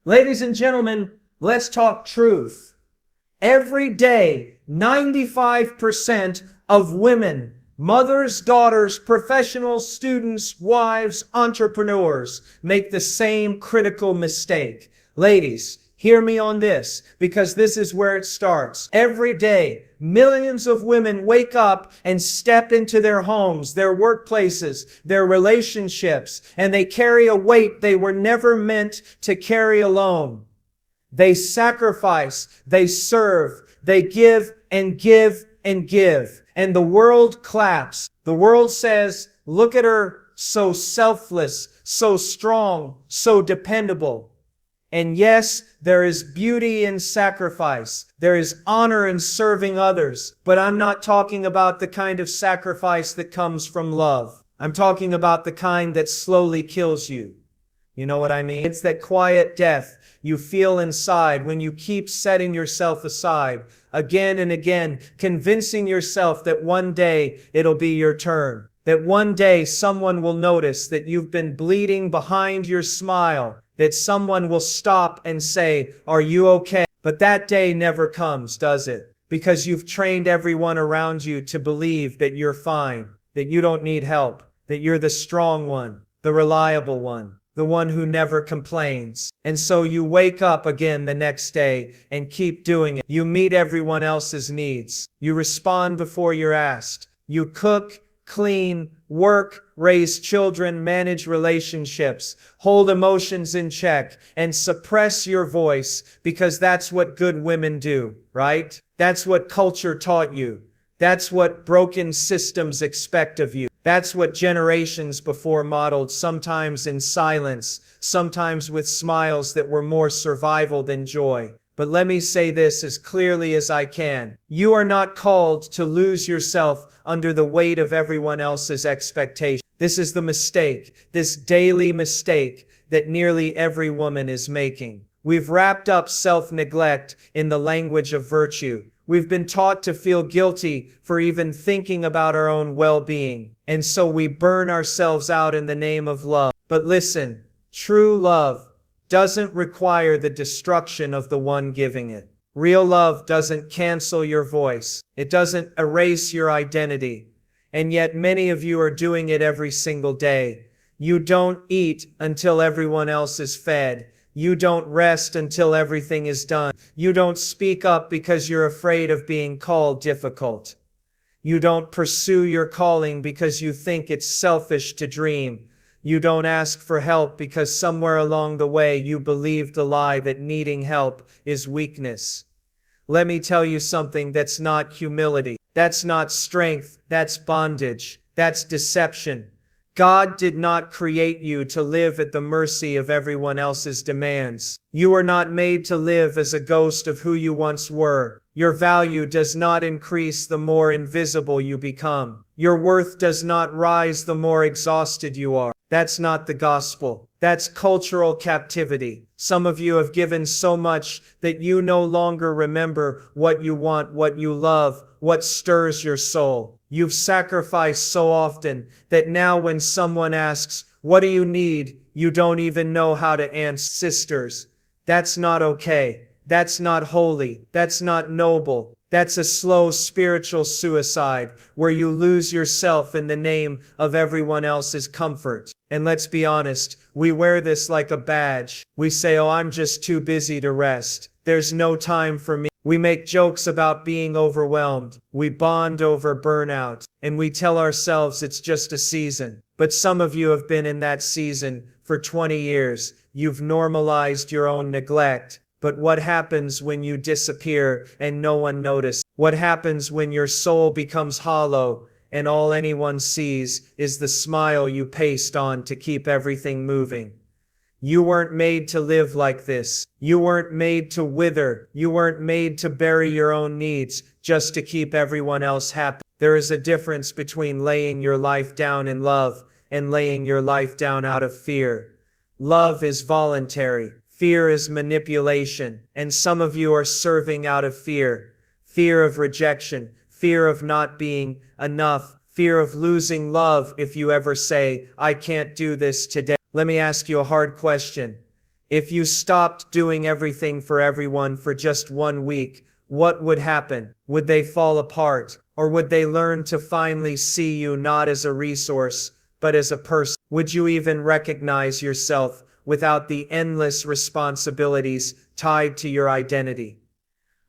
Ladies and gentlemen, let's talk truth. Every day, 95% of women, mothers, daughters, professionals, students, wives, entrepreneurs, make the same critical mistake. Ladies, hear me on this, because this is where it starts. Every day, millions of women wake up and step into their homes, their workplaces, their relationships, and they carry a weight they were never meant to carry alone. They sacrifice, they serve, they give and give and give. And the world claps. The world says, look at her, so selfless, so strong, so dependable. And yes, there is beauty in sacrifice. There is honor in serving others. But I'm not talking about the kind of sacrifice that comes from love. I'm talking about the kind that slowly kills you. You know what I mean? It's that quiet death you feel inside when you keep setting yourself aside again and again, convincing yourself that one day it'll be your turn. That one day someone will notice that you've been bleeding behind your smile. That someone will stop and say, "Are you okay?" But that day never comes, does it? Because you've trained everyone around you to believe that you're fine, that you don't need help, that you're the strong one, the reliable one, the one who never complains. And so you wake up again the next day and keep doing it. You meet everyone else's needs. You respond before you're asked. You cook, clean, work, raise children, manage relationships, hold emotions in check, and suppress your voice because that's what good women do, right? That's what culture taught you. That's what broken systems expect of you. That's what generations before modeled, sometimes in silence, sometimes with smiles that were more survival than joy. But let me say this as clearly as I can. You are not called to lose yourself under the weight of everyone else's expectations. This is the mistake, this daily mistake that nearly every woman is making. We've wrapped up self-neglect in the language of virtue. We've been taught to feel guilty for even thinking about our own well-being. And so we burn ourselves out in the name of love. But listen, true love doesn't require the destruction of the one giving it. Real love doesn't cancel your voice. It doesn't erase your identity. And yet many of you are doing it every single day. You don't eat until everyone else is fed. You don't rest until everything is done. You don't speak up because you're afraid of being called difficult. You don't pursue your calling because you think it's selfish to dream. You don't ask for help because somewhere along the way you believed the lie that needing help is weakness. Let me tell you something, that's not humility. That's not strength. That's bondage. That's deception. God did not create you to live at the mercy of everyone else's demands. You are not made to live as a ghost of who you once were. Your value does not increase the more invisible you become. Your worth does not rise the more exhausted you are. That's not the gospel. That's cultural captivity. Some of you have given so much that you no longer remember what you want, what you love, what stirs your soul. You've sacrificed so often that now when someone asks, "What do you need?" you don't even know how to answer. Sisters, that's not okay. That's not holy. That's not noble. That's a slow spiritual suicide where you lose yourself in the name of everyone else's comfort. And let's be honest, we wear this like a badge. We say, "Oh, I'm just too busy to rest. There's no time for me." We make jokes about being overwhelmed. We bond over burnout. And we tell ourselves it's just a season. But some of you have been in that season for 20 years. You've normalized your own neglect. But what happens when you disappear and no one notices? What happens when your soul becomes hollow and all anyone sees is the smile you paste on to keep everything moving? You weren't made to live like this. You weren't made to wither. You weren't made to bury your own needs just to keep everyone else happy. There is a difference between laying your life down in love and laying your life down out of fear. Love is voluntary. Fear is manipulation. And some of you are serving out of fear. Fear of rejection. Fear of not being enough. Fear of losing love if you ever say, "I can't do this today." Let me ask you a hard question. If you stopped doing everything for everyone for just 1 week, what would happen? Would they fall apart? Or would they learn to finally see you not as a resource, but as a person? Would you even recognize yourself without the endless responsibilities tied to your identity?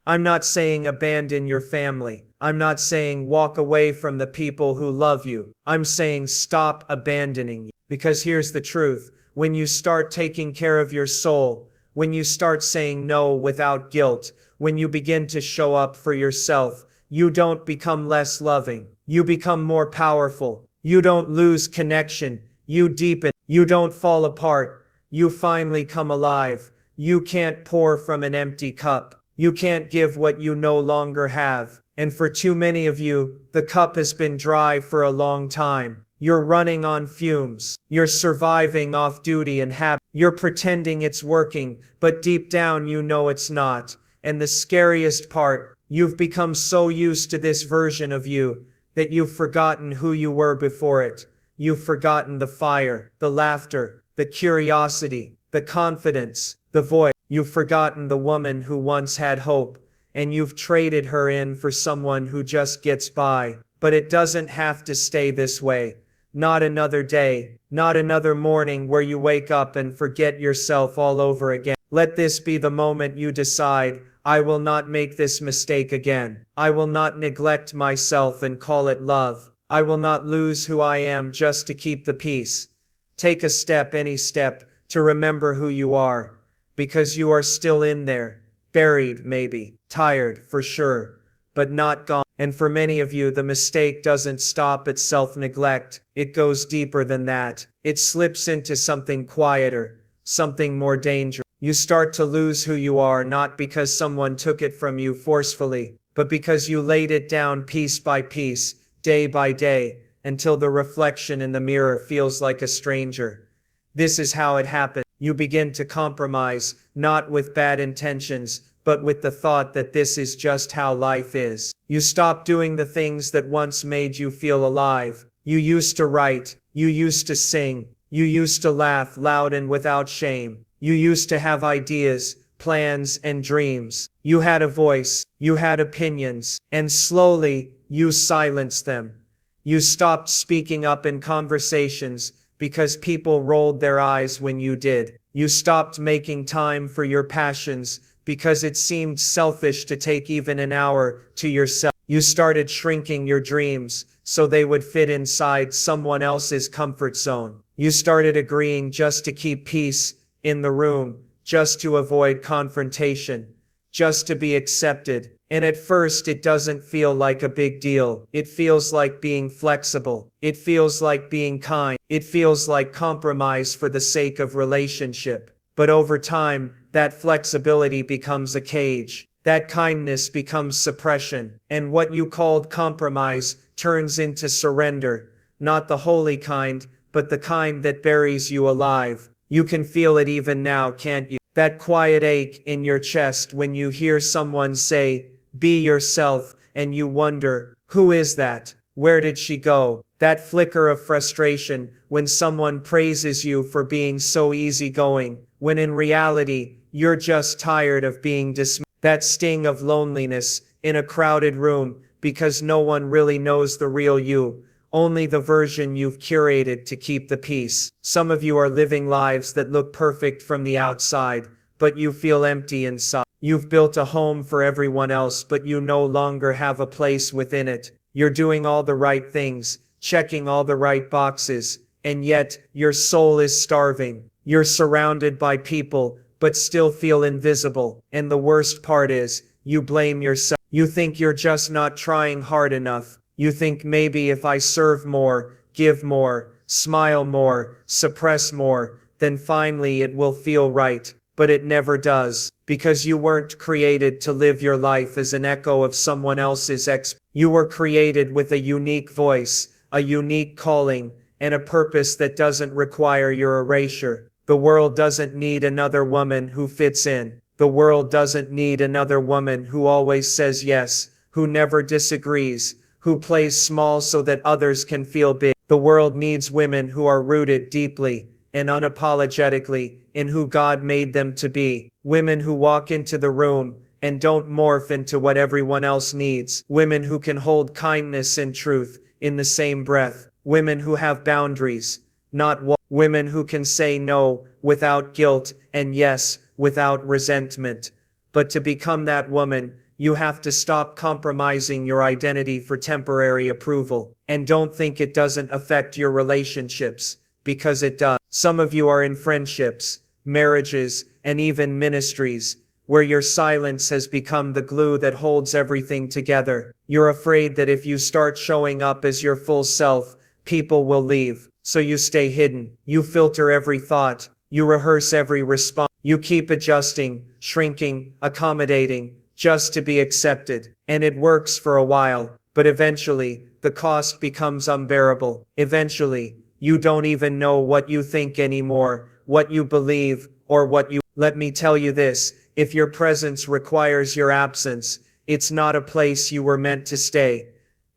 I'm not saying abandon your family. I'm not saying walk away from the people who love you. I'm saying stop abandoning you. Because here's the truth. When you start taking care of your soul, when you start saying no without guilt, when you begin to show up for yourself, you don't become less loving. You become more powerful. You don't lose connection. You deepen. You don't fall apart. You finally come alive. You can't pour from an empty cup. You can't give what you no longer have. And for too many of you, the cup has been dry for a long time. You're running on fumes. You're surviving off duty and habit. You're pretending it's working, but deep down you know it's not. And the scariest part, you've become so used to this version of you that you've forgotten who you were before it. You've forgotten the fire, the laughter, the curiosity, the confidence, the voice. You've forgotten the woman who once had hope, and you've traded her in for someone who just gets by. But it doesn't have to stay this way. Not another day, not another morning where you wake up and forget yourself all over again. Let this be the moment you decide, I will not make this mistake again. I will not neglect myself and call it love. I will not lose who I am just to keep the peace. Take a step, any step, to remember who you are. Because you are still in there, buried maybe, tired for sure, but not gone. And for many of you, the mistake doesn't stop at self-neglect. It goes deeper than that. It slips into something quieter, something more dangerous. You start to lose who you are not because someone took it from you forcefully, but because you laid it down piece by piece, day by day, until the reflection in the mirror feels like a stranger. This is how it happens. You begin to compromise, not with bad intentions, but with the thought that this is just how life is. You stop doing the things that once made you feel alive. You used to write, you used to sing, you used to laugh loud and without shame. You used to have ideas, plans, and dreams. You had a voice, you had opinions, and slowly, you silenced them. You stopped speaking up in conversations, because people rolled their eyes when you did. You stopped making time for your passions because it seemed selfish to take even an hour to yourself. You started shrinking your dreams so they would fit inside someone else's comfort zone. You started agreeing just to keep peace in the room, just to avoid confrontation, just to be accepted. And at first it doesn't feel like a big deal. It feels like being flexible. It feels like being kind. It feels like compromise for the sake of relationship. But over time, that flexibility becomes a cage. That kindness becomes suppression. And what you called compromise turns into surrender. Not the holy kind, but the kind that buries you alive. You can feel it even now, can't you? That quiet ache in your chest when you hear someone say, "Be yourself," and you wonder, who is that? Where did she go? That flicker of frustration when someone praises you for being so easygoing, when in reality, you're just tired of being dismissed. That sting of loneliness in a crowded room because no one really knows the real you, only the version you've curated to keep the peace. Some of you are living lives that look perfect from the outside, but you feel empty inside. You've built a home for everyone else, but you no longer have a place within it. You're doing all the right things, checking all the right boxes, and yet your soul is starving. You're surrounded by people, but still feel invisible. And the worst part is, you blame yourself. You think you're just not trying hard enough. You think maybe if I serve more, give more, smile more, suppress more, then finally it will feel right. But it never does, because you weren't created to live your life as an echo of someone else's You were created with a unique voice, a unique calling, and a purpose that doesn't require your erasure. The world doesn't need another woman who fits in. The world doesn't need another woman who always says yes, who never disagrees, who plays small so that others can feel big. The world needs women who are rooted deeply and unapologetically in who God made them to be. Women who walk into the room and don't morph into what everyone else needs. Women who can hold kindness and truth in the same breath. Women who have boundaries, not women who can say no without guilt and yes without resentment. But to become that woman, you have to stop compromising your identity for temporary approval. And don't think it doesn't affect your relationships, because it does. Some of you are in friendships, marriages, and even ministries, where your silence has become the glue that holds everything together. You're afraid that if you start showing up as your full self, people will leave. So you stay hidden. You filter every thought. You rehearse every response. You keep adjusting, shrinking, accommodating, just to be accepted. And it works for a while, but eventually, the cost becomes unbearable. Eventually, you don't even know what you think anymore, what you believe, or what you... Let me tell you this, if your presence requires your absence, it's not a place you were meant to stay.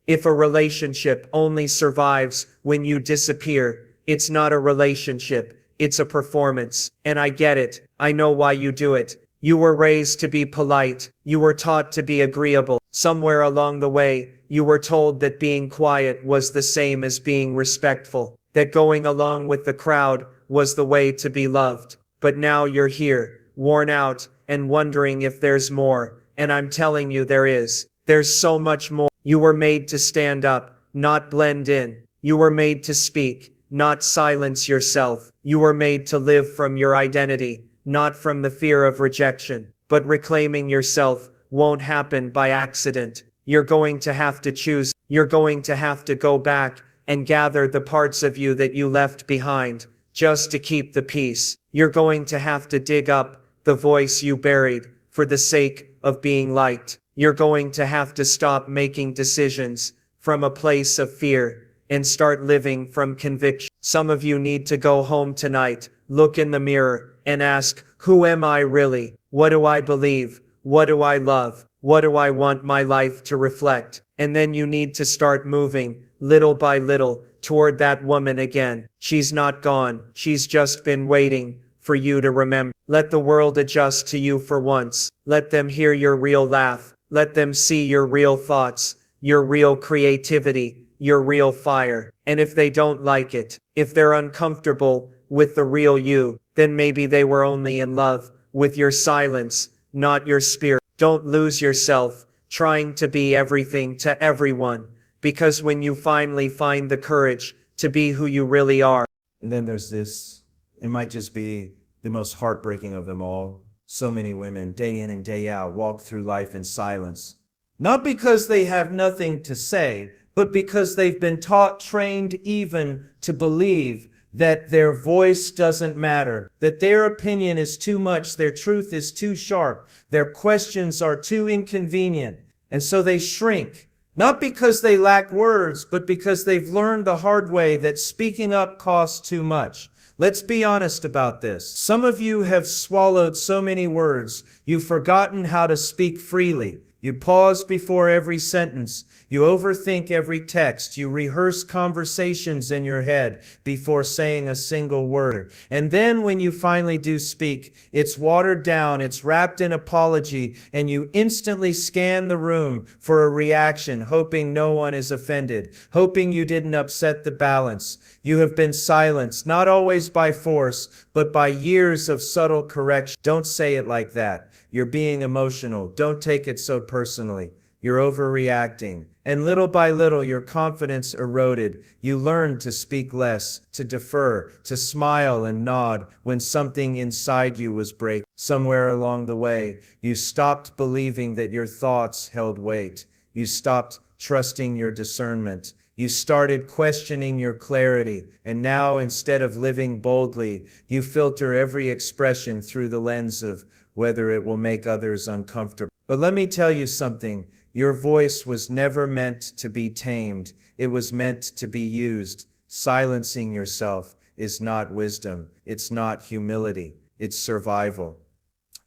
If a relationship only survives when you disappear, it's not a relationship, it's a performance. And I get it, I know why you do it. You were raised to be polite, you were taught to be agreeable. Somewhere along the way, you were told that being quiet was the same as being respectful, that going along with the crowd was the way to be loved. But now you're here, worn out, and wondering if there's more. And I'm telling you there is. There's so much more. You were made to stand up, not blend in. You were made to speak, not silence yourself. You were made to live from your identity, not from the fear of rejection. But reclaiming yourself won't happen by accident. You're going to have to choose. You're going to have to go back and gather the parts of you that you left behind, just to keep the peace. You're going to have to dig up the voice you buried for the sake of being liked. You're going to have to stop making decisions from a place of fear and start living from conviction. Some of you need to go home tonight, look in the mirror, and ask, who am I really? What do I believe? What do I love? What do I want my life to reflect? And then you need to start moving, little by little, toward that woman again. She's not gone. She's just been waiting for you to remember. Let the world adjust to you for once. Let them hear your real laugh. Let them see your real thoughts, your real creativity, your real fire. And if they don't like it, if they're uncomfortable with the real you, then maybe they were only in love with your silence, not your spirit. Don't lose yourself trying to be everything to everyone, because when you finally find the courage to be who you really are. And then there's this, it might just be the most heartbreaking of them all. So many women, day in and day out, walk through life in silence. Not because they have nothing to say, but because they've been taught, trained even to believe that their voice doesn't matter, that their opinion is too much, their truth is too sharp, their questions are too inconvenient. And so they shrink. Not because they lack words, but because they've learned the hard way that speaking up costs too much. Let's be honest about this. Some of you have swallowed so many words, you've forgotten how to speak freely. You pause before every sentence. You overthink every text. You rehearse conversations in your head before saying a single word. And then when you finally do speak, it's watered down, it's wrapped in apology, and you instantly scan the room for a reaction, hoping no one is offended, hoping you didn't upset the balance. You have been silenced, not always by force, but by years of subtle correction. Don't say it like that. You're being emotional. Don't take it so personally. You're overreacting. And little by little, your confidence eroded. You learned to speak less, to defer, to smile and nod when something inside you was breaking. Somewhere along the way, you stopped believing that your thoughts held weight. You stopped trusting your discernment. You started questioning your clarity, and now instead of living boldly, you filter every expression through the lens of whether it will make others uncomfortable. But let me tell you something, your voice was never meant to be tamed, it was meant to be used. Silencing yourself is not wisdom, it's not humility, it's survival.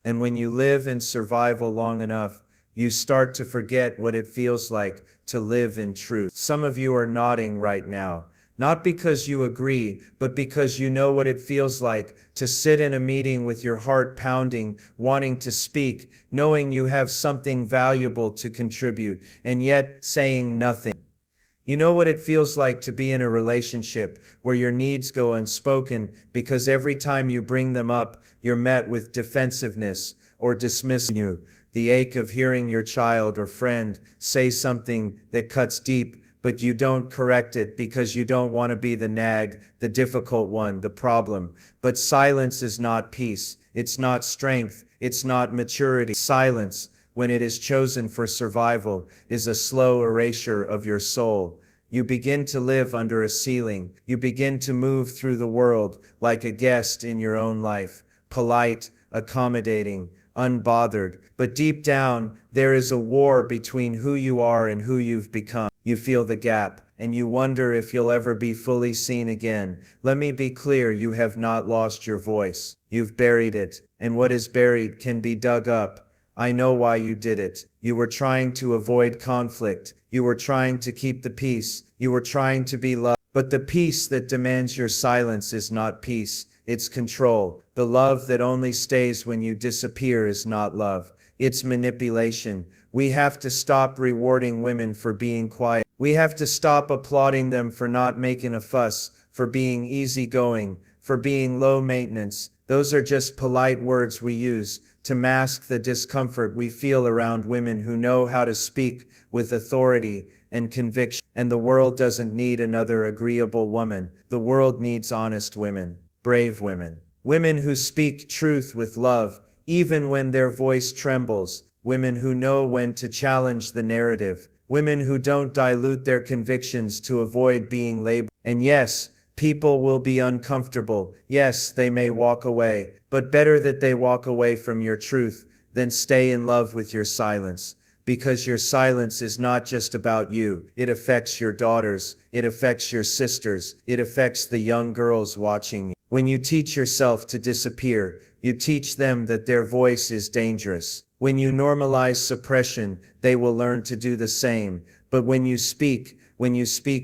And when you live in survival long enough, you start to forget what it feels like to live in truth. Some of you are nodding right now, Not because you agree, but because you know what it feels like to sit in a meeting with your heart pounding, wanting to speak, knowing you have something valuable to contribute, and yet saying nothing. You know what it feels like to be in a relationship where your needs go unspoken because every time you bring them up, you're met with defensiveness or dismissing you. The ache of hearing your child or friend say something that cuts deep, but you don't correct it because you don't want to be the nag, the difficult one, the problem. But silence is not peace. It's not strength. It's not maturity. Silence, when it is chosen for survival, is a slow erasure of your soul. You begin to live under a ceiling. You begin to move through the world like a guest in your own life, polite, accommodating, unbothered. But deep down, there is a war between who you are and who you've become. You feel the gap, and you wonder if you'll ever be fully seen again. Let me be clear, you have not lost your voice. You've buried it, and what is buried can be dug up. I know why you did it. You were trying to avoid conflict. You were trying to keep the peace. You were trying to be loved. But the peace that demands your silence is not peace. It's control. The love that only stays when you disappear is not love. It's manipulation. We have to stop rewarding women for being quiet. We have to stop applauding them for not making a fuss, for being easygoing, for being low maintenance. Those are just polite words we use to mask the discomfort we feel around women who know how to speak with authority and conviction. And the world doesn't need another agreeable woman. The world needs honest women, brave women, women who speak truth with love, even when their voice trembles, women who know when to challenge the narrative, women who don't dilute their convictions to avoid being labeled. And yes, people will be uncomfortable. Yes, they may walk away, but better that they walk away from your truth than stay in love with your silence. Because your silence is not just about you. It affects your daughters. It affects your sisters. It affects the young girls watching you. When you teach yourself to disappear, you teach them that their voice is dangerous. When you normalize suppression, they will learn to do the same. But when you speak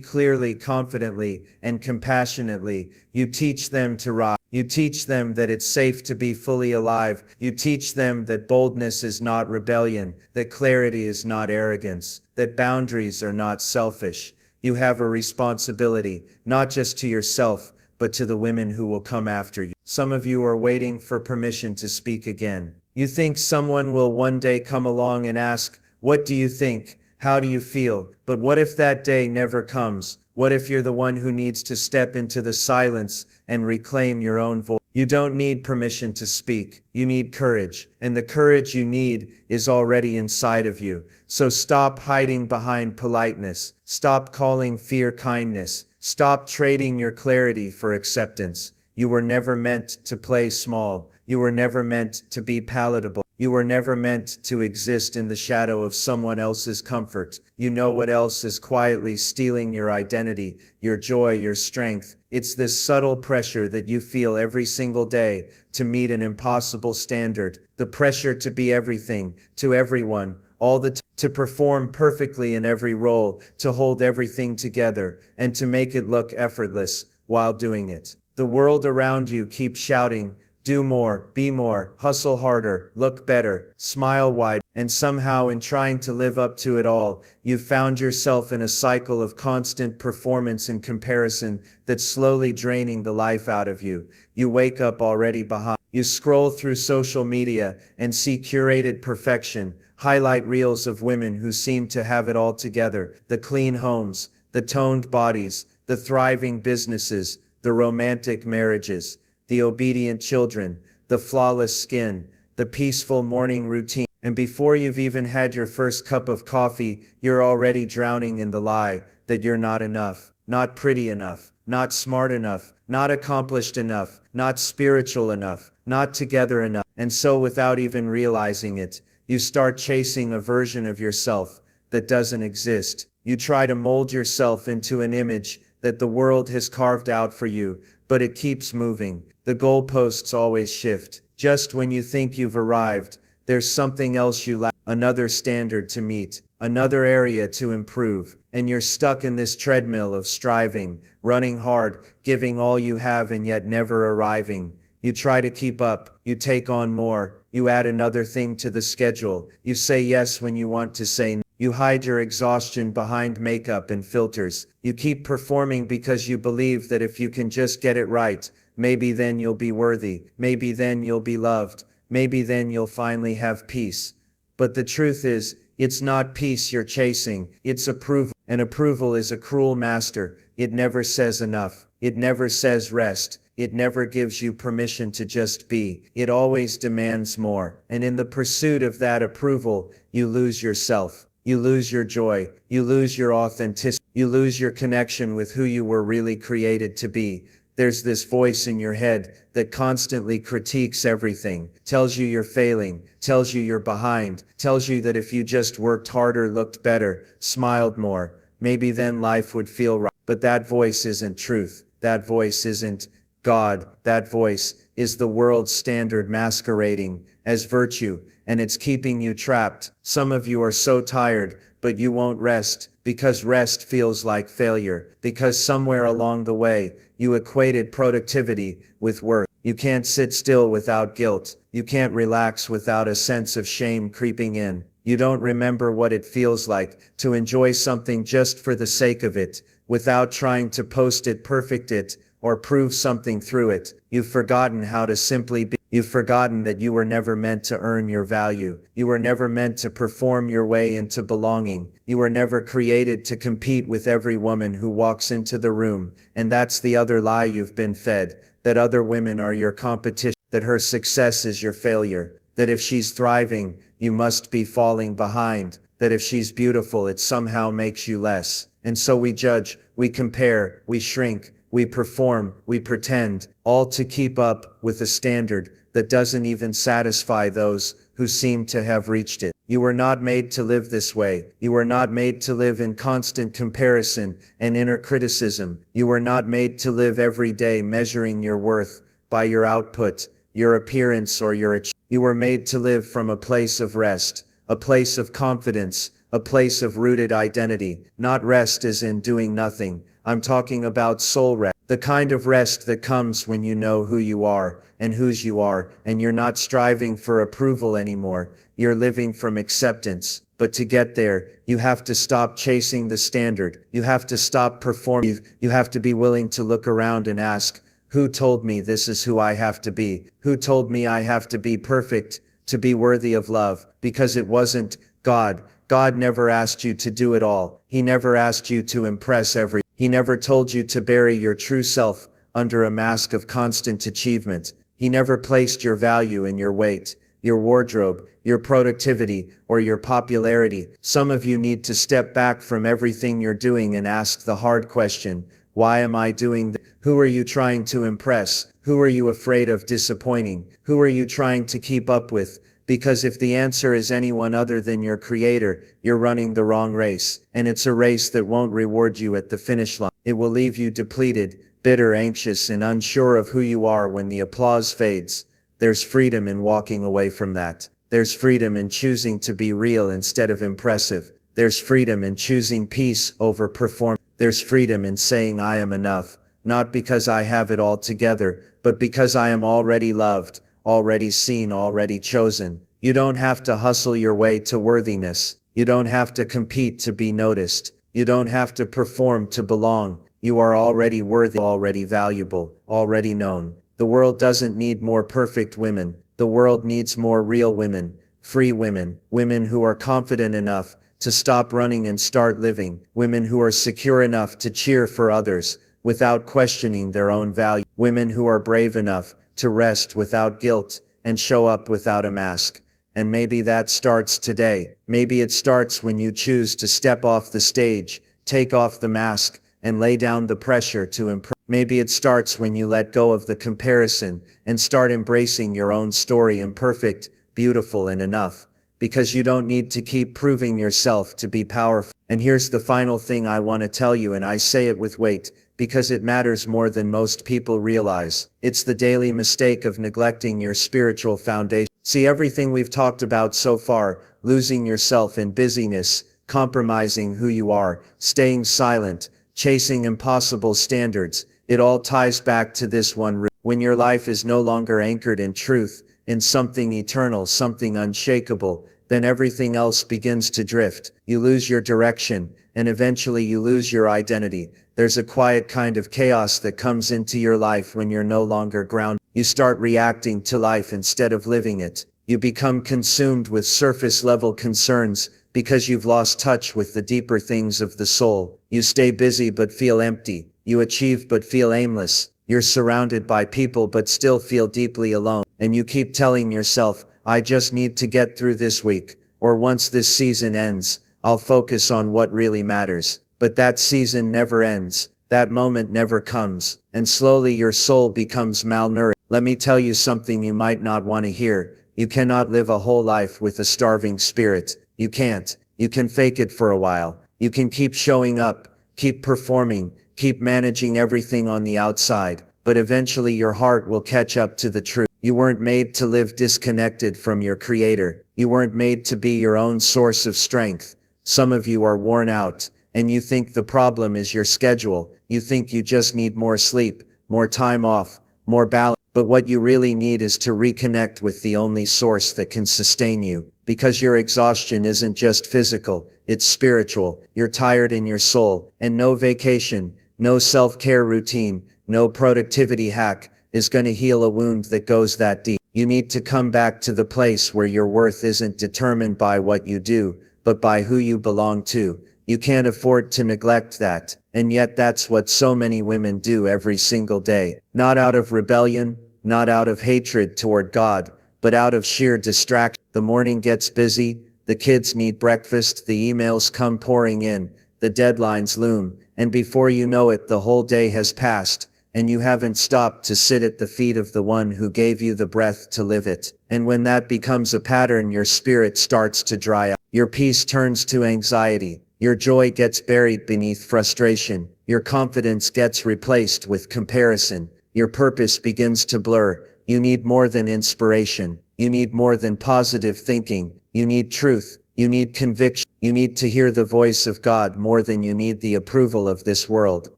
clearly, confidently, and compassionately, you teach them to rise. You teach them that it's safe to be fully alive. You teach them that boldness is not rebellion, that clarity is not arrogance, that boundaries are not selfish. You have a responsibility, not just to yourself, but to the women who will come after you. Some of you are waiting for permission to speak again. You think someone will one day come along and ask, "What do you think? How do you feel?" But what if that day never comes? What if you're the one who needs to step into the silence and reclaim your own voice? You don't need permission to speak. You need courage. And the courage you need is already inside of you. So stop hiding behind politeness. Stop calling fear kindness. Stop trading your clarity for acceptance. You were never meant to play small. You were never meant to be palatable. You were never meant to exist in the shadow of someone else's comfort. You know what else is quietly stealing your identity, your joy, your strength. It's this subtle pressure that you feel every single day to meet an impossible standard. The pressure to be everything, to everyone, all the time, to perform perfectly in every role, to hold everything together, and to make it look effortless while doing it. The world around you keeps shouting, "Do more, be more, hustle harder, look better, smile wide," and somehow in trying to live up to it all, you've found yourself in a cycle of constant performance and comparison that's slowly draining the life out of you. You wake up already behind. You scroll through social media and see curated perfection, highlight reels of women who seem to have it all together, the clean homes, the toned bodies, the thriving businesses, the romantic marriages, the obedient children, the flawless skin, the peaceful morning routine. And before you've even had your first cup of coffee, you're already drowning in the lie that you're not enough, not pretty enough, not smart enough, not accomplished enough, not spiritual enough, not together enough. And so without even realizing it, you start chasing a version of yourself that doesn't exist. You try to mold yourself into an image that the world has carved out for you, but it keeps moving. The goalposts always shift. Just when you think you've arrived, there's something else you lack, another standard to meet, another area to improve, and you're stuck in this treadmill of striving, running hard, giving all you have and yet never arriving. You try to keep up, you take on more, you add another thing to the schedule, you say yes when you want to say no. You hide your exhaustion behind makeup and filters. You keep performing because you believe that if you can just get it right, maybe then you'll be worthy, maybe then you'll be loved, maybe then you'll finally have peace. But the truth is, it's not peace you're chasing, it's approval. And approval is a cruel master. It never says enough. It never says rest. It never gives you permission to just be. It always demands more. And in the pursuit of that approval, you lose yourself. You lose your joy. You lose your authenticity. You lose your connection with who you were really created to be. There's this voice in your head that constantly critiques everything, tells you you're failing, tells you you're behind, tells you that if you just worked harder, looked better, smiled more, maybe then life would feel right. But that voice isn't truth. That voice isn't God. That voice is the world's standard masquerading as virtue, and it's keeping you trapped. Some of you are so tired, but you won't rest, because rest feels like failure, because somewhere along the way, you equated productivity with worth. You can't sit still without guilt. You can't relax without a sense of shame creeping in. You don't remember what it feels like to enjoy something just for the sake of it, without trying to post it, perfect it, or prove something through it. You've forgotten how to simply be. You've forgotten that you were never meant to earn your value. You were never meant to perform your way into belonging. You were never created to compete with every woman who walks into the room. And that's the other lie you've been fed, that other women are your competition, that her success is your failure, that if she's thriving, you must be falling behind, that if she's beautiful, it somehow makes you less. And so we judge, we compare, we shrink, we perform, we pretend, all to keep up with a standard that doesn't even satisfy those who seem to have reached it. You were not made to live this way. You were not made to live in constant comparison and inner criticism. You were not made to live every day measuring your worth by your output, your appearance, or your achievement. You were made to live from a place of rest, a place of confidence, a place of rooted identity. Not rest as in doing nothing. I'm talking about soul rest, the kind of rest that comes when you know who you are and whose you are, and you're not striving for approval anymore. You're living from acceptance. But to get there, you have to stop chasing the standard. You have to stop performing. You have to be willing to look around and ask, who told me this is who I have to be? Who told me I have to be perfect to be worthy of love? Because it wasn't God. God never asked you to do it all. He never asked you to impress everyone. He never told you to bury your true self under a mask of constant achievement. He never placed your value in your weight, your wardrobe, your productivity, or your popularity. Some of you need to step back from everything you're doing and ask the hard question, why am I doing this? Who are you trying to impress? Who are you afraid of disappointing? Who are you trying to keep up with? Because if the answer is anyone other than your creator, you're running the wrong race. And it's a race that won't reward you at the finish line. It will leave you depleted, bitter, anxious, and unsure of who you are when the applause fades. There's freedom in walking away from that. There's freedom in choosing to be real instead of impressive. There's freedom in choosing peace over performance. There's freedom in saying I am enough, not because I have it all together, but because I am already loved, already seen, already chosen. You don't have to hustle your way to worthiness. You don't have to compete to be noticed. You don't have to perform to belong. You are already worthy, already valuable, already known. The world doesn't need more perfect women. The world needs more real women, free women, women who are confident enough to stop running and start living, women who are secure enough to cheer for others without questioning their own value, women who are brave enough to rest without guilt and show up without a mask. And maybe that starts today. Maybe it starts when you choose to step off the stage, take off the mask, and lay down the pressure to impress. Maybe it starts when you let go of the comparison and start embracing your own story, imperfect, beautiful, and enough. Because you don't need to keep proving yourself to be powerful. And here's the final thing I want to tell you, and I say it with weight, because it matters more than most people realize. It's the daily mistake of neglecting your spiritual foundation. See, everything we've talked about so far, losing yourself in busyness, compromising who you are, staying silent, chasing impossible standards. It all ties back to this one root. When your life is no longer anchored in truth, in something eternal, something unshakable, then everything else begins to drift. You lose your direction, and eventually you lose your identity. There's a quiet kind of chaos that comes into your life when you're no longer grounded. You start reacting to life instead of living it. You become consumed with surface-level concerns because you've lost touch with the deeper things of the soul. You stay busy but feel empty. You achieve but feel aimless. You're surrounded by people but still feel deeply alone. And you keep telling yourself, I just need to get through this week, or once this season ends, I'll focus on what really matters. But that season never ends. That moment never comes. And slowly your soul becomes malnourished. Let me tell you something you might not want to hear. You cannot live a whole life with a starving spirit. You can't. You can fake it for a while. You can keep showing up, keep performing, keep managing everything on the outside. But eventually your heart will catch up to the truth. You weren't made to live disconnected from your Creator. You weren't made to be your own source of strength. Some of you are worn out, and you think the problem is your schedule. You think you just need more sleep, more time off, more balance. But what you really need is to reconnect with the only source that can sustain you. Because your exhaustion isn't just physical, it's spiritual. You're tired in your soul, and no vacation, no self-care routine, no productivity hack is going to heal a wound that goes that deep. You need to come back to the place where your worth isn't determined by what you do, but by who you belong to. You can't afford to neglect that. And yet that's what so many women do every single day. Not out of rebellion, not out of hatred toward God, but out of sheer distraction. The morning gets busy, the kids need breakfast, the emails come pouring in, the deadlines loom, and before you know it, the whole day has passed, and you haven't stopped to sit at the feet of the one who gave you the breath to live it. And when that becomes a pattern, your spirit starts to dry up. Your peace turns to anxiety. Your joy gets buried beneath frustration. Your confidence gets replaced with comparison. Your purpose begins to blur. You need more than inspiration. You need more than positive thinking. You need truth. You need conviction. You need to hear the voice of God more than you need the approval of this world.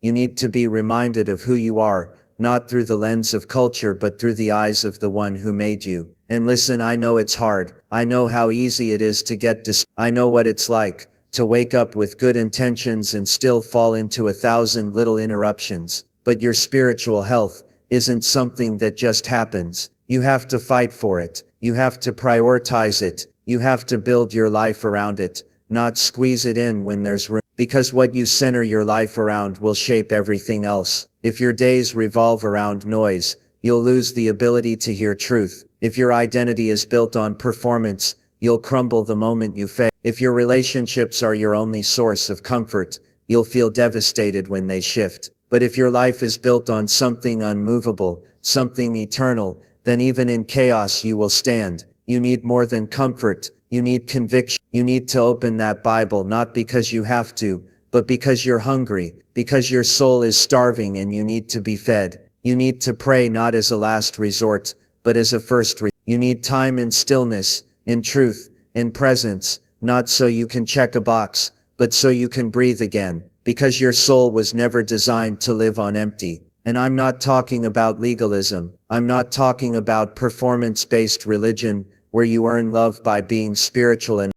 You need to be reminded of who you are, not through the lens of culture but through the eyes of the one who made you. And listen, I know it's hard. I know how easy it is to get I know what it's like to wake up with good intentions and still fall into 1,000 little interruptions. But your spiritual health isn't something that just happens. You have to fight for it. You have to prioritize it. You have to build your life around it, not squeeze it in when there's room. Because what you center your life around will shape everything else. If your days revolve around noise, you'll lose the ability to hear truth. If your identity is built on performance, you'll crumble the moment you fail. If your relationships are your only source of comfort, you'll feel devastated when they shift. But if your life is built on something unmovable, something eternal, then even in chaos you will stand. You need more than comfort. You need conviction. You need to open that Bible not because you have to, but because you're hungry, because your soul is starving and you need to be fed. You need to pray not as a last resort, but as a first You need time in stillness, in truth, in presence, not so you can check a box, but so you can breathe again, because your soul was never designed to live on empty. And I'm not talking about legalism. I'm not talking about performance-based religion, where you earn love by being spiritual enough.